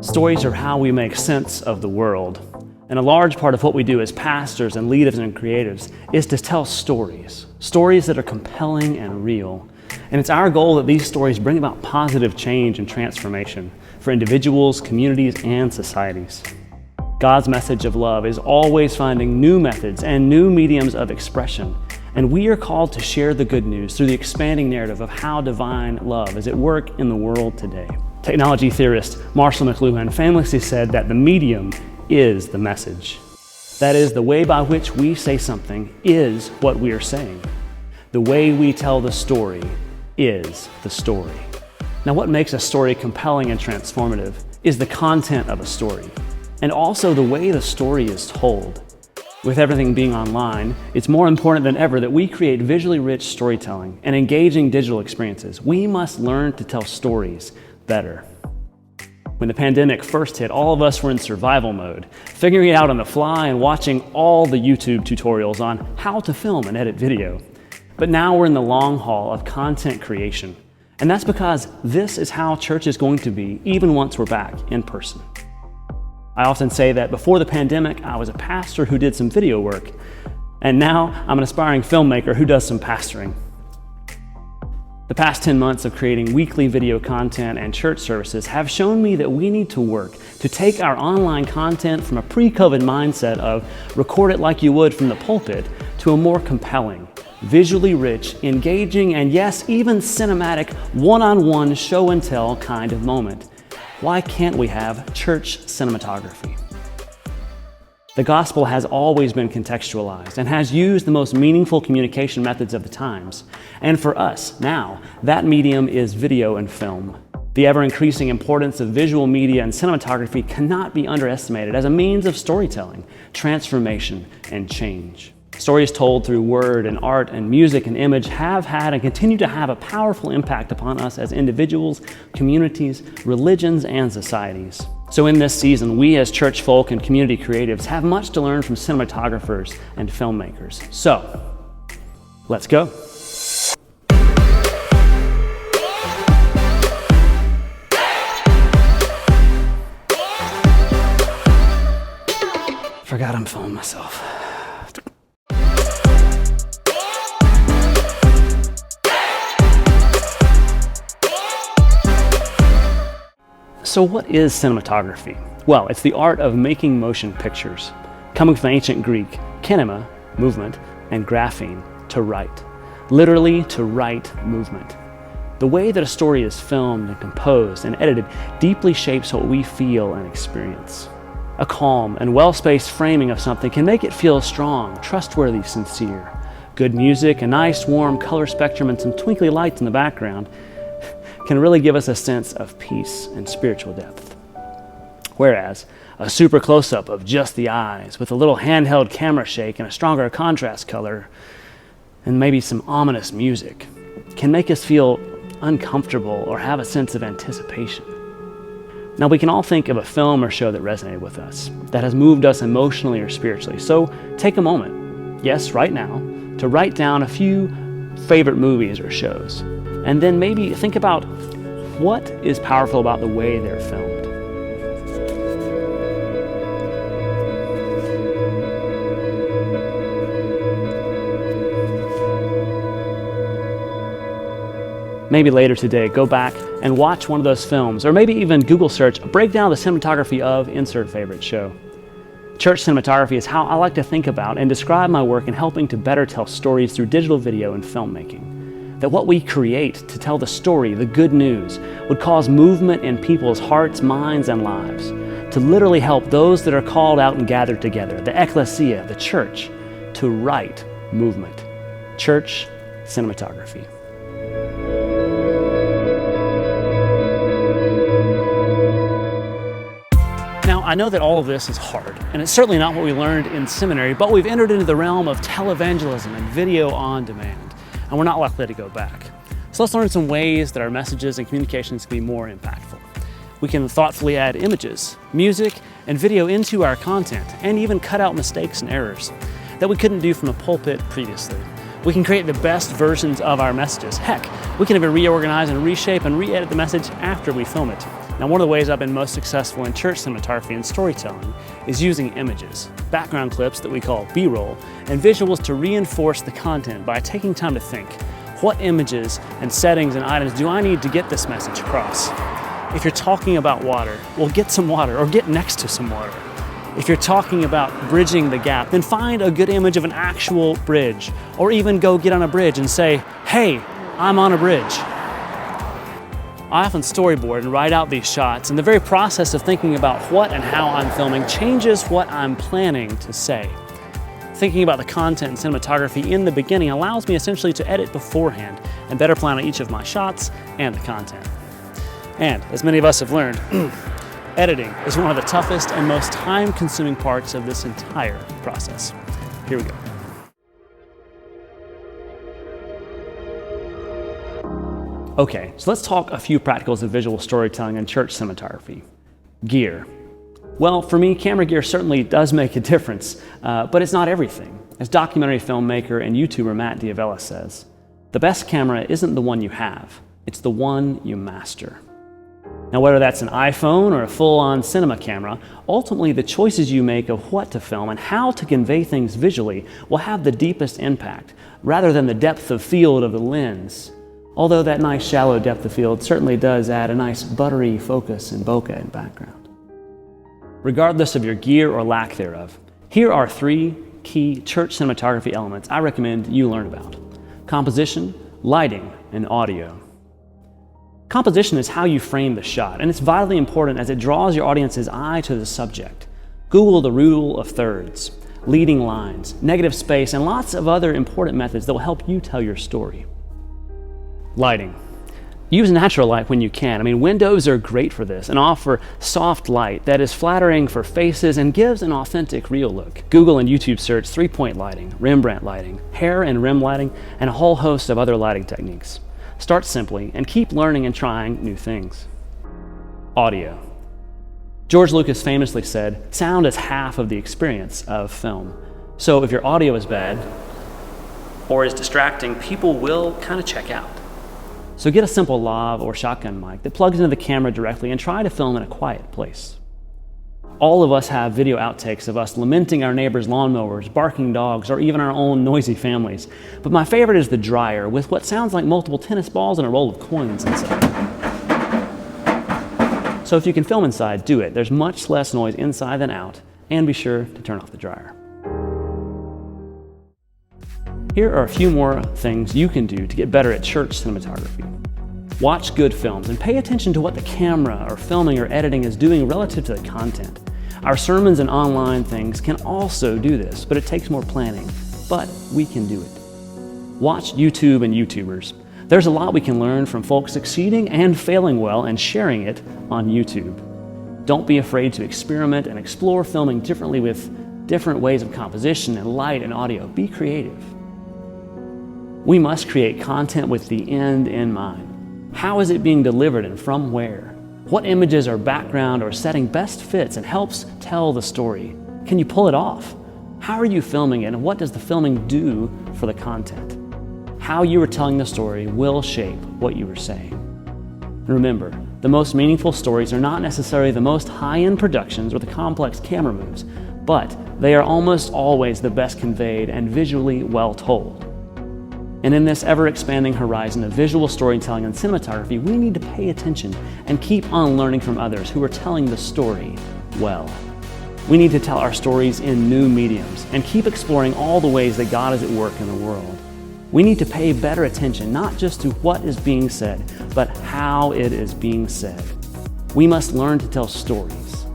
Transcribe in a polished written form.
Stories are how we make sense of the world. And a large part of what we do as pastors and leaders and creatives is to tell stories. Stories that are compelling and real. And it's our goal that these stories bring about positive change and transformation for individuals, communities, and societies. God's message of love is always finding new methods and new mediums of expression. And we are called to share the good news through the expanding narrative of how divine love is at work in the world today. Technology theorist Marshall McLuhan famously said that the medium is the message. That is, the way by which we say something is what we are saying. The way we tell the story is the story. Now, what makes a story compelling and transformative is the content of a story, and also the way the story is told. With everything being online, it's more important than ever that we create visually rich storytelling and engaging digital experiences. We must learn to tell stories better. When the pandemic first hit, all of us were in survival mode, figuring it out on the fly and watching all the YouTube tutorials on how to film and edit video. But now we're in the long haul of content creation. And that's because this is how church is going to be even once we're back in person. I often say that before the pandemic, I was a pastor who did some video work, and now I'm an aspiring filmmaker who does some pastoring. The past 10 months of creating weekly video content and church services have shown me that we need to work to take our online content from a pre-COVID mindset of record it like you would from the pulpit to a more compelling, visually rich, engaging, and yes, even cinematic, one-on-one show and tell kind of moment. Why can't we have church cinematography? The gospel has always been contextualized and has used the most meaningful communication methods of the times. And for us, now, that medium is video and film. The ever-increasing importance of visual media and cinematography cannot be underestimated as a means of storytelling, transformation, and change. Stories told through word and art and music and image have had and continue to have a powerful impact upon us as individuals, communities, religions, and societies. So in this season, we as church folk and community creatives have much to learn from cinematographers and filmmakers. So, let's go. Forgot I'm filming myself. So what is cinematography? Well, it's the art of making motion pictures. Coming from ancient Greek, kinema, movement, and graphene, to write. Literally, to write movement. The way that a story is filmed and composed and edited deeply shapes what we feel and experience. A calm and well-spaced framing of something can make it feel strong, trustworthy, sincere. Good music, a nice warm color spectrum, and some twinkly lights in the background can really give us a sense of peace and spiritual depth. Whereas a super close-up of just the eyes with a little handheld camera shake and a stronger contrast color and maybe some ominous music can make us feel uncomfortable or have a sense of anticipation. Now, we can all think of a film or show that resonated with us, that has moved us emotionally or spiritually. So take a moment, yes, right now, to write down a few favorite movies or shows. And then maybe think about what is powerful about the way they're filmed. Maybe later today, go back and watch one of those films, or maybe even Google search, break down the cinematography of insert favorite show. Church cinematography is how I like to think about and describe my work in helping to better tell stories through digital video and filmmaking. That what we create to tell the story, the good news, would cause movement in people's hearts, minds, and lives, to literally help those that are called out and gathered together, the ecclesia, the church, to write movement. Church cinematography. Now, I know that all of this is hard, and it's certainly not what we learned in seminary, but we've entered into the realm of televangelism and video on demand. And we're not likely to go back. So let's learn some ways that our messages and communications can be more impactful. We can thoughtfully add images, music, and video into our content, and even cut out mistakes and errors that we couldn't do from the pulpit previously. We can create the best versions of our messages. Heck, we can even reorganize and reshape and re-edit the message after we film it. Now, one of the ways I've been most successful in church cinematography and storytelling is using images, background clips that we call B-roll, and visuals to reinforce the content by taking time to think, what images and settings and items do I need to get this message across? If you're talking about water, well, get some water or get next to some water. If you're talking about bridging the gap, then find a good image of an actual bridge, or even go get on a bridge and say, hey, I'm on a bridge. I often storyboard and write out these shots, and the very process of thinking about what and how I'm filming changes what I'm planning to say. Thinking about the content and cinematography in the beginning allows me essentially to edit beforehand and better plan out each of my shots and the content. And as many of us have learned, editing is one of the toughest and most time-consuming parts of this entire process. Here we go. Okay, so let's talk a few practicals of visual storytelling and church cinematography. Gear. Well, for me, camera gear certainly does make a difference, but it's not everything. As documentary filmmaker and YouTuber Matt D'Avella says, the best camera isn't the one you have, it's the one you master. Now, whether that's an iPhone or a full-on cinema camera, ultimately the choices you make of what to film and how to convey things visually will have the deepest impact, rather than the depth of field of the lens. Although that nice shallow depth of field certainly does add a nice buttery focus and bokeh in background. Regardless of your gear or lack thereof, here are 3 key church cinematography elements I recommend you learn about: composition, lighting, and audio. Composition is how you frame the shot, and it's vitally important as it draws your audience's eye to the subject. Google the rule of thirds, leading lines, negative space, and lots of other important methods that will help you tell your story. Lighting. Use natural light when you can. Windows are great for this and offer soft light that is flattering for faces and gives an authentic, real look. Google and YouTube search 3-point lighting, Rembrandt lighting, hair and rim lighting, and a whole host of other lighting techniques. Start simply and keep learning and trying new things. Audio. George Lucas famously said, sound is half of the experience of film. So if your audio is bad or is distracting, people will kind of check out. So get a simple lav or shotgun mic that plugs into the camera directly and try to film in a quiet place. All of us have video outtakes of us lamenting our neighbors' lawnmowers, barking dogs, or even our own noisy families. But my favorite is the dryer with what sounds like multiple tennis balls and a roll of coins inside. So if you can film inside, do it. There's much less noise inside than out, and be sure to turn off the dryer. Here are a few more things you can do to get better at church cinematography. Watch good films and pay attention to what the camera or filming or editing is doing relative to the content. Our sermons and online things can also do this, but it takes more planning. But we can do it. Watch YouTube and YouTubers. There's a lot we can learn from folks succeeding and failing well and sharing it on YouTube. Don't be afraid to experiment and explore filming differently with different ways of composition and light and audio. Be creative. We must create content with the end in mind. How is it being delivered and from where? What images or background or setting best fits and helps tell the story? Can you pull it off? How are you filming it, and what does the filming do for the content? How you are telling the story will shape what you are saying. And remember, the most meaningful stories are not necessarily the most high-end productions or the complex camera moves, but they are almost always the best conveyed and visually well told. And in this ever-expanding horizon of visual storytelling and cinematography, we need to pay attention and keep on learning from others who are telling the story well. We need to tell our stories in new mediums and keep exploring all the ways that God is at work in the world. We need to pay better attention not just to what is being said, but how it is being said. We must learn to tell stories,